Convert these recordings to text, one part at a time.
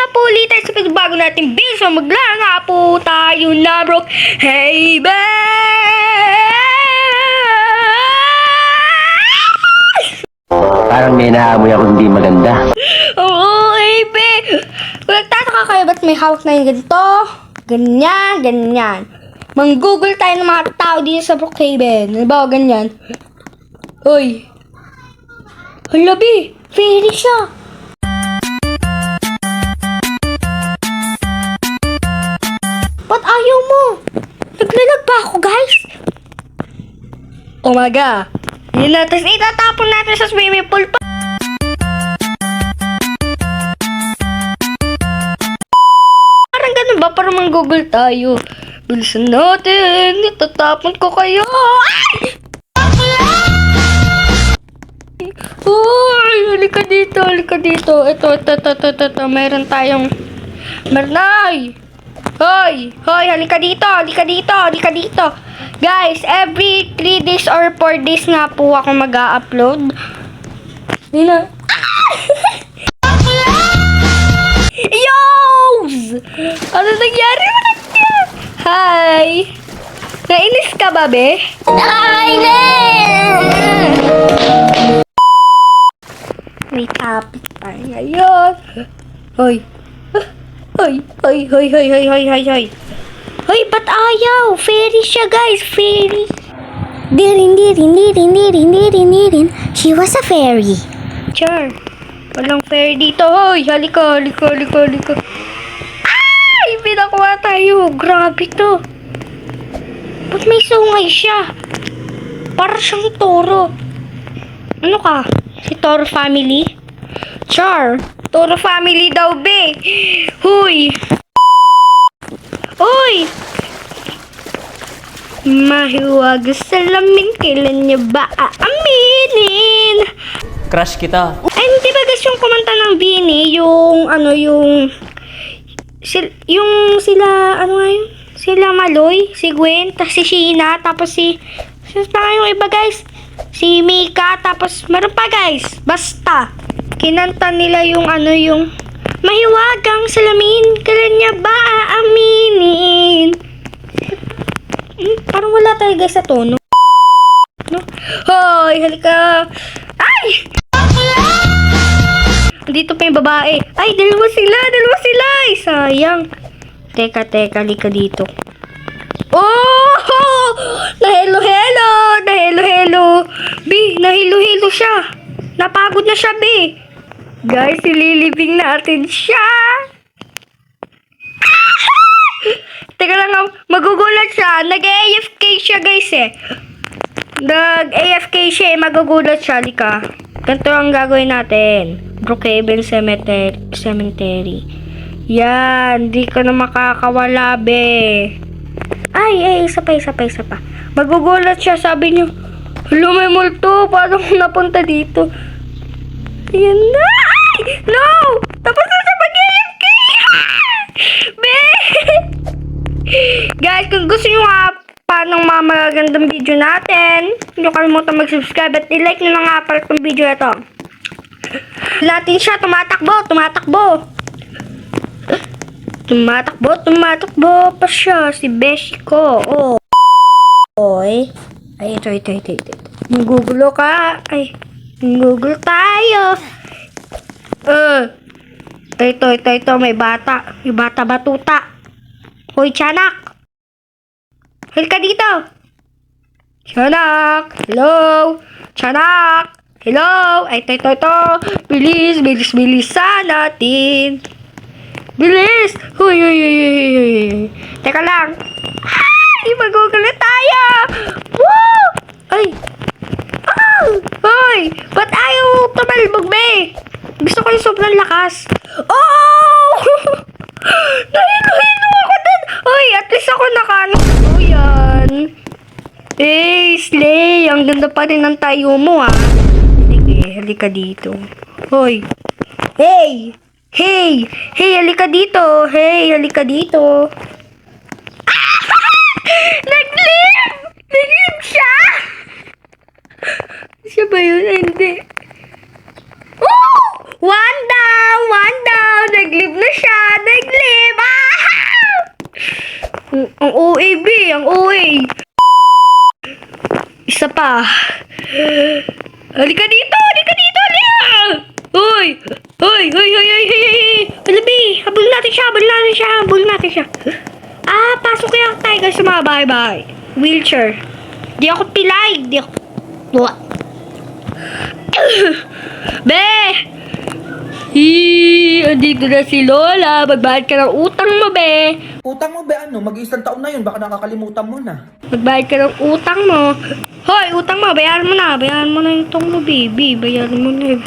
nga po ulit tayo sa pagbago natin video. So maglaan nga po tayo na bro. Hey babe! Parang may naamoy ako hindi maganda. Oo, hey babe! Kung nagtataka kayo ba't may hawak na yung ganito? Ganyan, ganyan. Mang-google tayo ng mga tao dito sa Brookhaven. Ano ba, ganyan? Uy! Hala, be! Fairy siya! Ba't ayaw mo? Naglalag ba ako, guys? Umaga. Yun na, tapos itatapon natin sa swimming pool pa. Parang ganun ba? Parang mang-google tayo. Bilisan natin. Itatapon ko kayo. Ay! Uy! Halika dito, halika dito. Ito. Meron tayong... Marnay! Hoy! Hoy! Halika dito! Halika dito! Halika dito! Guys, every 3 days or 4 days nga po ako mag-a-upload. Nina. Yows! Ano nangyari? Hi! Nainis ka ba, be? May topic tayo ngayon. Hoy! Hoy! Hoy! Hoy! Hoy! Hoy! Hoy! Hoy! Hoy! Hoy! Ba't ayaw? Fairy siya, guys! Fairy! Dirin. She was a fairy. Char! Walang fairy dito. Hoy! Halika! Halika! Halika! Halika! Ay! Pinakuha tayo! Grabe to! Ba't may sungay siya? Para siyang toro. Ano ka? Si Toro family? Char! Toro family daw, be! Huy! Uy! Mahiwag sa lamin, kailan niya ba aaminin? Crush kita. Ay, hindi ba guys yung kumanta ng Bini? Yung, ano, yung sila, ano nga yun? Sila Maloy, si Gwen, tapos si Sheena, tapos sino pa yung iba guys? Si Mika, tapos meron pa guys. Basta, kinanta nila yung ano, yung mahiwagang salamin, kailan niya ba aaminin? Parang wala tayo guys sa tono. No? Hoy, halika. Ay! Dito pa yung babae. Ay, dalawa sila. Ay, sayang. Teka, halika dito. Oh! Nahelo. Bi, nahilo siya. Napagod na siya, Bi. Guys, ililibing natin siya. Teka lang, magugulat siya. Nag-AFK siya, guys, eh. Nag-AFK siya, magugulat siya. Halika. Ganito ang gagawin natin. Brookhaven Cemetery. Yan, di ka na makakawala, be. Ay, isa pa. Magugulat siya, sabi niyo, hello, may multo, paano ko napunta dito? Ayan na! Ay! No! Tapos na siya mag-AFK! Be! Guys, kung gusto nyo nga paano mga magagandang video natin, hindi kalimutan mag-subscribe at i-like nyo na nga para itong video ito. Natin siya, tumatakbo pa siya, si Beshi ko. Oh. Oy. Ay, ito. Magugulo ka. Ay, magugulo tayo. Ito, may bata. May bata batuta. Hoy, Tiyanak. Halika dito. Tiyanak. Hello. Tiyanak. Hello. Ay, ito. Bilisan natin. Bilis! Huy! Teka lang. Ay! Magugulo tayo! Woo! Ay! Oh! Hoy! Ba't ayaw tumalbog, be? Gusto ko yung sobrang lakas. Oh! Nahilo ako dun! Hoy! At least ako nakano. Oh, yan. Hey, Slay! Ang ganda pa rin ng tayo mo, ah. Sige, halika dito. Hoy! Hey! Halika dito. Nag-live siya. Siya ba yun? Ay, hindi. Oh! One down! One down! Nag-live na siya! Nag-live! Ah! Ang OA, B! Ang OA! Isa pa. Halika dito! Halika dito! Halika! Uy! Uy! Uy! Uy! Uy! Uy! Uy! Alabi! Habol natin siya! Habol natin siya! Habol natin siya! Ah! Pasok kaya tayo guys sa mga bahay-bahay. Wheelchair. Di ako pilay! Di ako... What? Be! Andito na si Lola. Magbayad ka ng utang mo, be. Utang mo ba ano? Mag-iisang taon na yun, baka nakakalimutan mo na. Magbayad ka ng utang mo. Hoy, utang mo. Bayaran mo na. Bayaran mo na yung utang mo, baby. Bayaran mo na.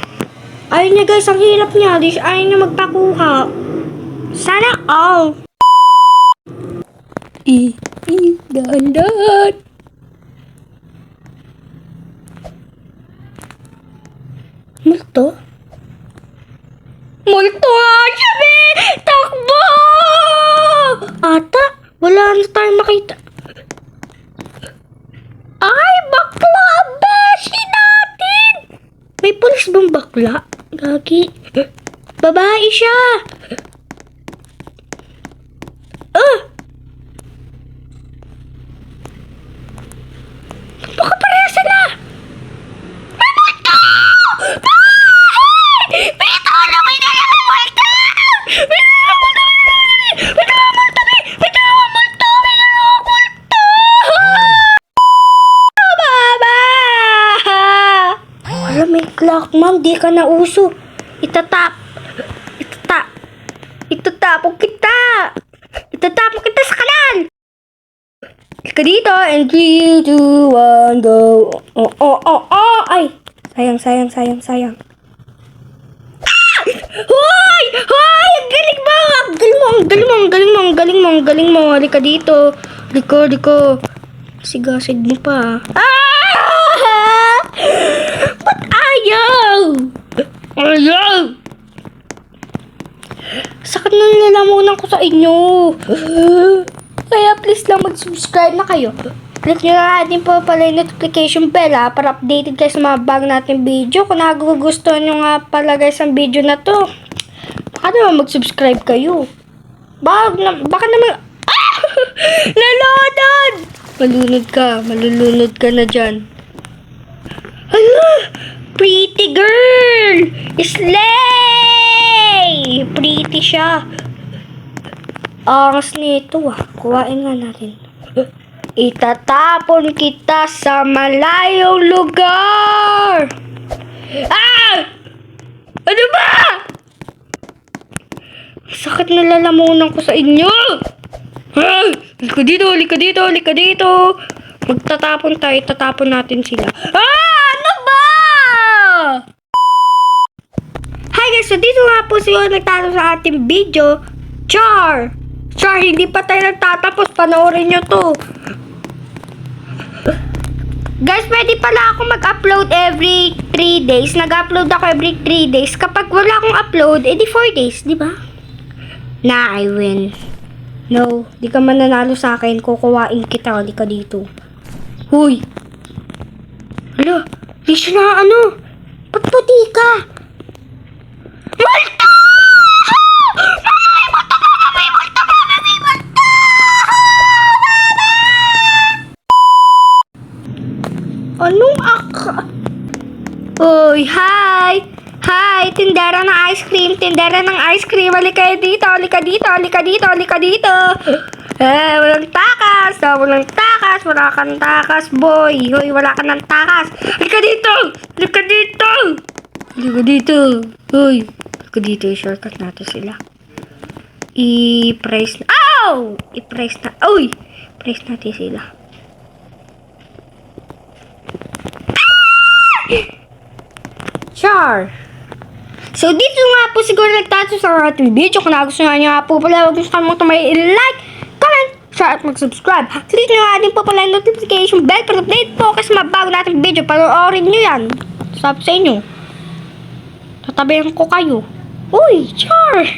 Ayun niya, guys. Ang hirap niya. Ayaw niya magpakuha. Sana all. Dahan-dahan. Multo? Multo nga siya, be! Takbo! Ata, wala na tayong makita. Ay, bakla! Beshi natin! May pulis bang bakla? Gagi. Babae siya! Baka pareha sila! May multo! Pito na may dalawang multo! May dalawang multo! May dalawang multo! May dalawang multo! May dalawang multo! Baba! Wala may clock, ma'am. Di ka na uso. Itatapon kita sa kanan! Ka dito, and 3, 2, 1, go. Ay! Sayang. Hoy! Hoy! Ang galing mo! Ang galing mo. Halika dito. Liko. Sigasig mo pa. Ah! Ba't ayaw? Sakit na nilalamunan ko sa inyo. Kaya please lang mag-subscribe na kayo. Click nyo na natin po pala yung notification bell para updated kayo sa mga bago natin video. Kung nagugustuhan nyo nga pala guys ang video na to, baka naman mag-subscribe kayo. Baka naman... Ah! Nalunod! Malulunod ka na dyan. Hala! Pretty girl! Slay! Pretty siya. Angas nito Kuhain nga natin. Itatapon kita sa malayong lugar! Ah! Ano ba? Sakit na lalamunan ko sa inyo! Ah! Halika dito! Magtatapon tayo, itatapon natin sila. Ah! Ano ba? Hi guys, so dito nga po siguro nagtatapos sa ating video. Char, hindi pa tayo nagtatapos. Panoorin nyo to. Guys, pwede pala ako mag-upload every 3 days. Nag-upload ako every 3 days. Kapag wala akong upload, edi 4 days, di ba? Na, I win. No, di ka mananalo sa akin. Kukuhain kita. Di ka dito. Huy. Hala, di siya na ano. Ba't puti ka? Multo! May multo! Anong Uy, hi! Tindera ng ice cream! Halika dito! Walang takas! Wala kang takas, boy! Hoy, wala ka ng takas! Halika dito! Hoy! Halika dito, shortcut natin sila. I-press natin sila. Char! So, dito nga po siguro nagtatapos sa ating video. Kung nagustuhan nyo nga po pala, huwag nyo kalimutan like, comment, share, at mag-subscribe. So, dito nga din po pala yung notification bell para update po kasi mabago natin video. Panoorin nyo yan. Sabi sa inyo. Tatabihan ko kayo. Uy, Char!